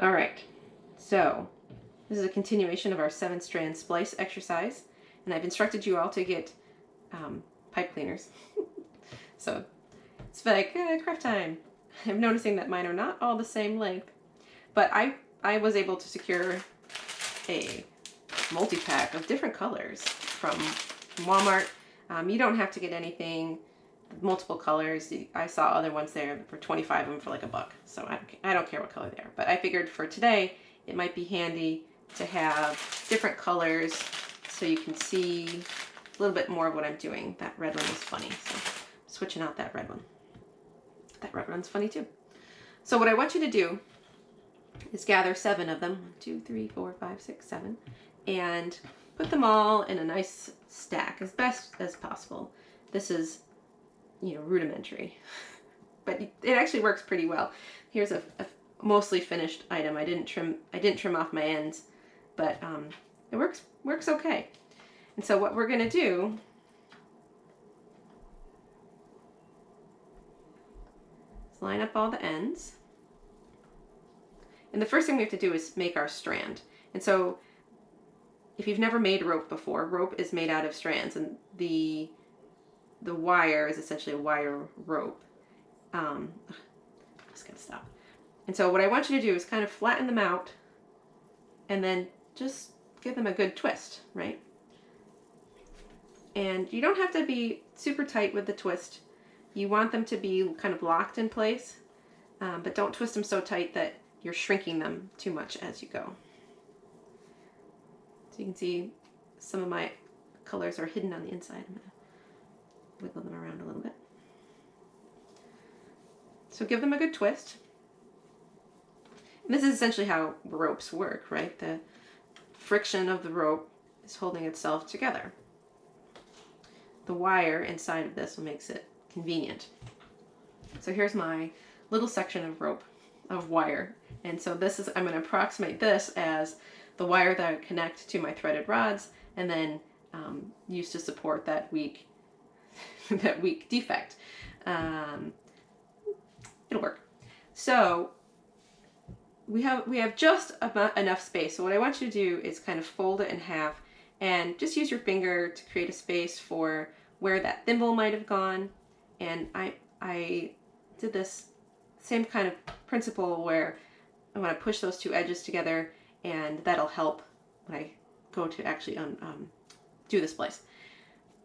All right, so this is a continuation of our 7-strand splice exercise, and I've instructed you all to get pipe cleaners. So it's like craft time. I'm noticing that mine are not all the same length, but I was able to secure a multi-pack of different colors from Walmart. You don't have to get anything multiple colors. I saw other ones there for 25 of them for like $1. So I don't care what color they are. But I figured for today, it might be handy to have different colors so you can see a little bit more of what I'm doing. That red one is funny, so I'm switching out that red one. That red one's funny too. So what I want you to do is gather 7 of them, 1, 2, 3, 4, 5, 6, 7, and put them all in a nice stack as best as possible. This is, you know, rudimentary, but it actually works pretty well. Here's a mostly finished item. I didn't trim off my ends, but it works okay. And so what we're gonna do is line up all the ends. And the first thing we have to do is make our strand. And so if you've never made rope before, rope is made out of strands, and the wire is essentially a wire rope. I just gotta stop. And so what I want you to do is kind of flatten them out and then just give them a good twist, right? And you don't have to be super tight with the twist. You want them to be kind of locked in place, but don't twist them so tight that you're shrinking them too much as you go. So you can see some of my colors are hidden on the inside. I'm gonna wiggle them around a little bit. So give them a good twist. And this is essentially how ropes work, right? The friction of the rope is holding itself together. The wire inside of this makes it convenient. So here's my little section of rope, of wire. And so this is, I'm going to approximate this as the wire that I connect to my threaded rods and then use to support that weak defect. It'll work. So we have just about enough space. So what I want you to do is kind of fold it in half and just use your finger to create a space for where that thimble might have gone. And I did this same kind of principle where I want to push those two edges together, and that'll help when I go to actually do the splice.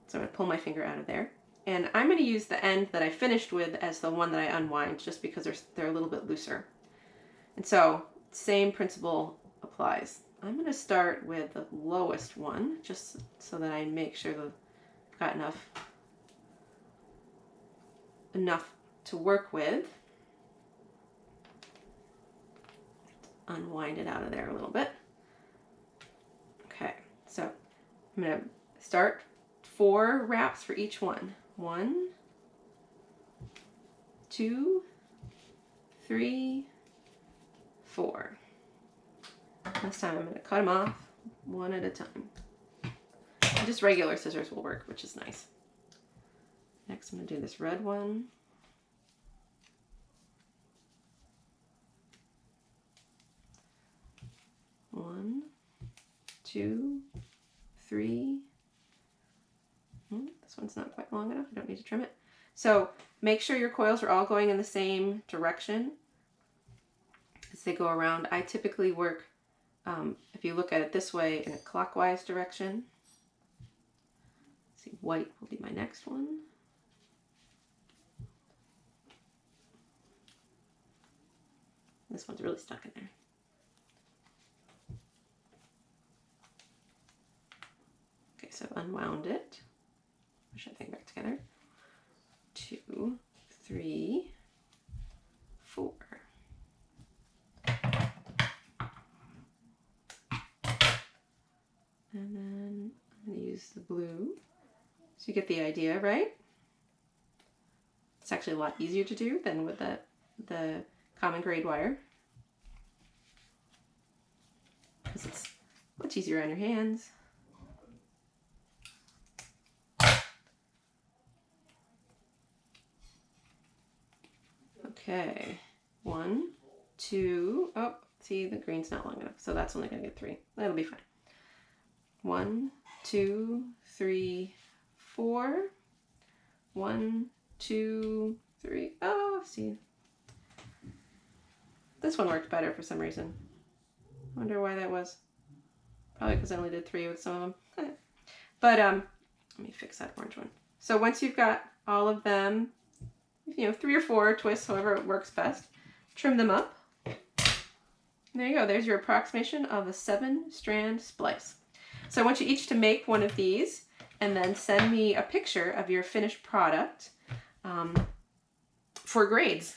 So I'm going to pull my finger out of there. And I'm going to use the end that I finished with as the one that I unwind, just because they're a little bit looser. And so same principle applies. I'm going to start with the lowest one, just so that I make sure that I've got enough to work with. Unwind it out of there a little bit. Okay, so I'm going to start 4 wraps for each one. 1, 2, 3, 4. This time I'm going to cut them off one at a time. And just regular scissors will work, which is nice. Next I'm going to do this red one. One, 2, 3. This one's not quite long enough. I don't need to trim it. So make sure your coils are all going in the same direction as they go around. I typically work, if you look at it this way, in a clockwise direction. Let's see, white will be my next one. This one's really stuck in there. Okay, so I've unwound it. Push that thing back together. 2, 3, 4. And then I'm going to use the blue. So you get the idea, right? It's actually a lot easier to do than with the common grade wire, because it's much easier on your hands. Okay, 1, 2, oh, See, the green's not long enough, so that's only going to get 3. That'll be fine. 1, 2, 3, 4. 1, 2, 3. Oh, see. This one worked better for some reason. I wonder why that was. Probably because I only did 3 with some of them. But let me fix that orange one. So once you've got all of them, 3 or 4 twists, however works best, trim them up. And there you go. There's your approximation of a 7-strand splice. So I want you each to make one of these and then send me a picture of your finished product for grades.